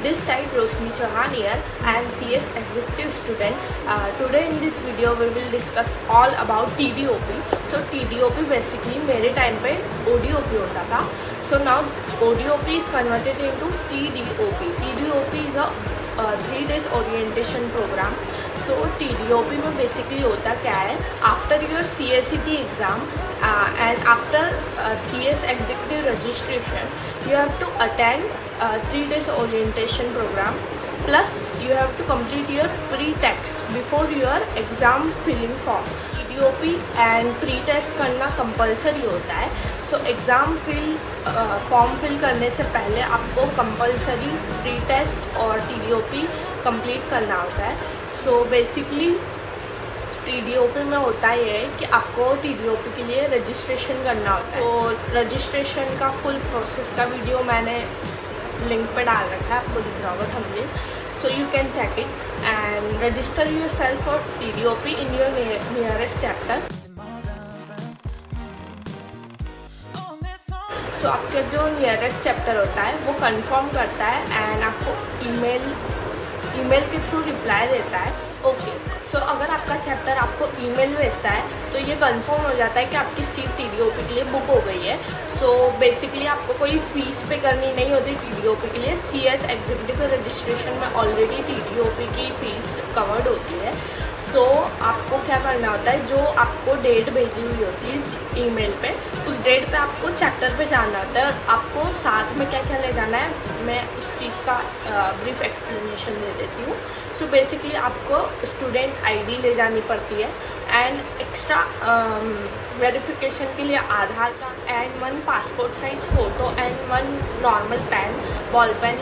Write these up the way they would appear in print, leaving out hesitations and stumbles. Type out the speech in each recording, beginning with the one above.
This side Roshni Chauhan here. I am CS executive student. Today in this video we will discuss all about TDOP. So TDOP basically मेरे time पे ODOP होता था. So now ODOP is converted into TDOP. TDOP is a 3 days orientation program. So TDOP में basically होता क्या है, after your CSET exam and after CS executive registration you have to attend 3 days orientation program, plus you have to complete your pre-test before your exam filling form. TDOP and pre-test करना compulsory होता है. So exam form fill करने से पहले आपको compulsory pre test और TDOP complete करना होता है. सो बेसिकली TDOP में होता ये है कि आपको TDOP के लिए रजिस्ट्रेशन करना होता है. तो रजिस्ट्रेशन का फुल प्रोसेस का वीडियो मैंने लिंक पे डाल रखा है, आपको दिख रहा होगा thumbnail. So you can check it and register yourself for TDOP in your nearest chapter. So आपका जो नियरेस्ट चैप्टर होता है वो कंफर्म करता है एंड आपको ईमेल के थ्रू रिप्लाई देता है. ओके, सो अगर आपका चैप्टर आपको ईमेल भेजता है तो ये कंफर्म हो जाता है कि आपकी सीट TDOP के लिए बुक हो गई है. सो बेसिकली आपको कोई फ़ीस पे करनी नहीं होती TDOP के लिए. CS एग्जीक्यूटिव रजिस्ट्रेशन में ऑलरेडी TDOP की फ़ीस कवर्ड होती है. सो आपको क्या करना होता है, जो आपको डेट भेजी हुई होती है ईमेल पे, उस डेट पे आपको चैप्टर पे जाना होता है. और आपको साथ में क्या क्या ले जाना है, मैं उस चीज़ का ब्रीफ एक्सप्लेनेशन दे देती हूँ. सो बेसिकली आपको स्टूडेंट ID ले जानी पड़ती है एंड एक्स्ट्रा वेरिफिकेशन के लिए Aadhaar card and 1 passport size photo and 1 normal pen, ball pen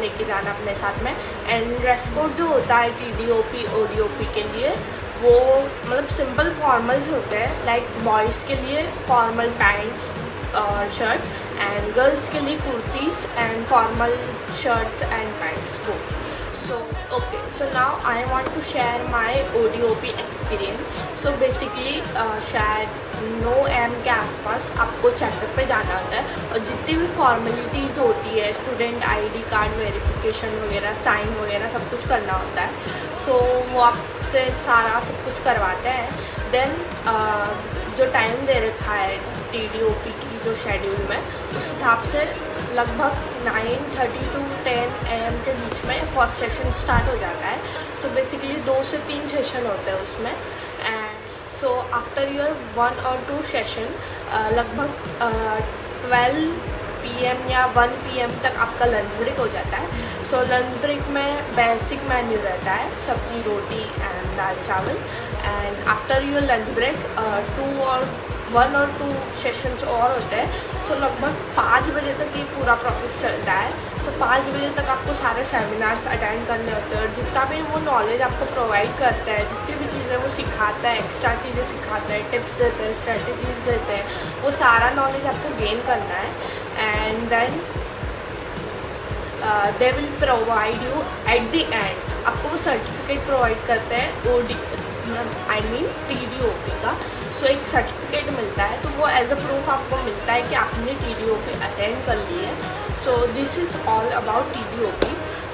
लेके जाना अपने साथ में. एंड ड्रेस कोड जो होता है TDOP ODOP के लिए वो मतलब सिंपल फॉर्मल्स होते हैं. लाइक बॉयज़ के लिए फॉर्मल पैंट्स और शर्ट एंड गर्ल्स के लिए kurtis and formal shirts and pants वो. So okay, so now I want to share my ODOP experience. So basically शायद 9 AM के आसपास आपको चैप्टर पे जाना होता है और जितनी भी फॉर्मेलिटीज़ होती है, स्टूडेंट ID कार्ड वेरिफिकेशन वगैरह, साइन वगैरह सब कुछ करना होता है. सो वो आपसे सारा सब कुछ करवाते हैं. देन जो टाइम दे रखा है TDOP की जो शेड्यूल में, उस हिसाब से लगभग 9:30 to 10 AM के बीच में फर्स्ट सेशन स्टार्ट हो जाता है. सो बेसिकली 2 से 3 सेशन होते हैं उसमें. And so after your 1 or 2 session लगभग 12 PM या 1 PM तक आपका लंच ब्रेक हो जाता है. सो लंच ब्रेक में बेसिक मेन्यू रहता है, सब्जी रोटी एंड दाल चावल. And after your lunch break 1 or 2 sessions और होते हैं. सो लगभग 5 बजे तक ये पूरा प्रोसेस चलता है. सो 5 बजे तक आपको सारे सेमिनार्स अटेंड करने होते हैं और जितना भी वो नॉलेज आपको प्रोवाइड करता है, जितनी भी चीज़ें वो सिखाता है, एक्स्ट्रा चीज़ें सिखाता है, टिप्स देते हैं, स्ट्रेटजीज देते हैं, वो सारा नॉलेज आपको गेन करना है. And then they will provide you at the end, आपको वो सर्टिफिकेट प्रोवाइड करते हैं TDOP का. सो एक सर्टिफिकेट मिलता है, तो वो एज अ प्रूफ आपको मिलता है कि आपने TDOP अटेंड कर ली है. So this is all about TDOP.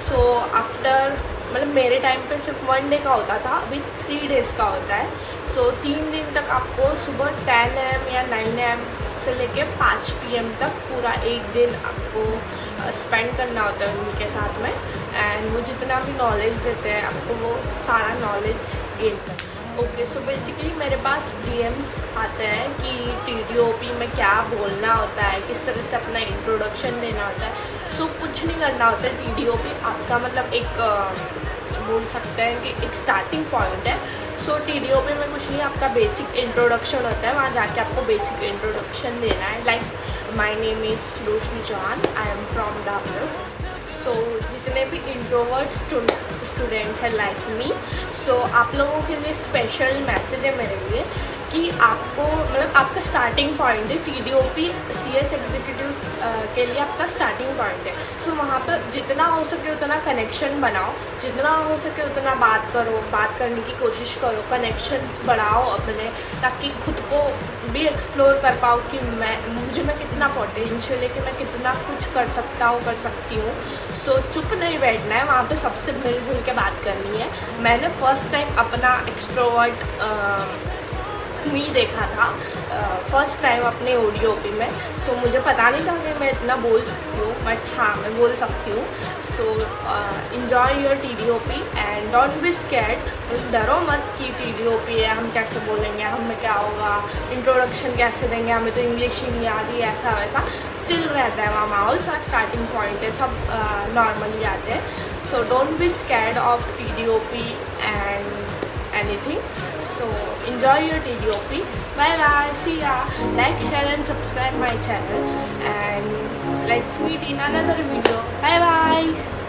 So after मतलब मेरे टाइम पे सिर्फ 1 डे का होता था, अभी 3 डेज़ का होता है. सो 3 दिन तक आपको सुबह 10 AM या 9 AM से लेके 5 PM तक पूरा एक दिन आपको स्पेंड करना होता है उनके साथ में. एंड वो जितना भी नॉलेज देते हैं आपको वो सारा नॉलेज गेन करना. ओके, सो बेसिकली मेरे पास DMs आते हैं कि TDOP में क्या बोलना होता है, किस तरह से अपना इंट्रोडक्शन देना होता है. सो कुछ नहीं करना होता है. TDOP आपका मतलब एक बोल सकते हैं कि एक स्टार्टिंग पॉइंट है. सो TDOP में कुछ नहीं, आपका बेसिक इंट्रोडक्शन होता है. वहाँ जाके आपको बेसिक इंट्रोडक्शन देना है. Like my name is Roshni Chauhan, I am from Dahod. So जितने भी इंट्रोवर्ट स्टूडेंट्स हैं लाइक मी, सो आप लोगों के लिए स्पेशल मैसेज है मेरे लिए कि आपको मतलब आपका स्टार्टिंग पॉइंट है, TDOP CS एग्जीक्यूटिव के लिए आपका स्टार्टिंग पॉइंट है। सो वहाँ पर जितना हो सके उतना कनेक्शन बनाओ, जितना हो सके उतना बात करो, बात करने की कोशिश करो, कनेक्शंस बढ़ाओ अपने, ताकि खुद को भी एक्सप्लोर कर पाओ कि मैं कितना पोटेंशियल है, कि मैं कितना कुछ कर सकता हूँ, कर सकती हूँ। सो चुप नहीं बैठना है, वहाँ पे सबसे मिलजुल के बात करनी है। मैंने फर्स्ट टाइम अपना एक्सट्रोवर्ट मी देखा था, फर्स्ट टाइम अपने ODOP में। सो मुझे पता नहीं था कि मैं इतना बोल सकती हूँ, बट हाँ मैं बोल सकती हूँ। सो enjoy your TDOP and don't be scared. डरो मत कि TDOP है, हम कैसे बोलेंगे, हमें क्या होगा, इंट्रोडक्शन कैसे देंगे, हमें तो इंग्लिश ही नहीं आती, ऐसा वैसा चिल रहता है वहाँ माहौल। सा स्टार्टिंग पॉइंट है, सब नॉर्मली आते हैं। So don't be scared of TDOP and anything. So enjoy your TDOP. Bye bye, see ya. Like, share and subscribe my channel, and let's meet in another video. Bye bye.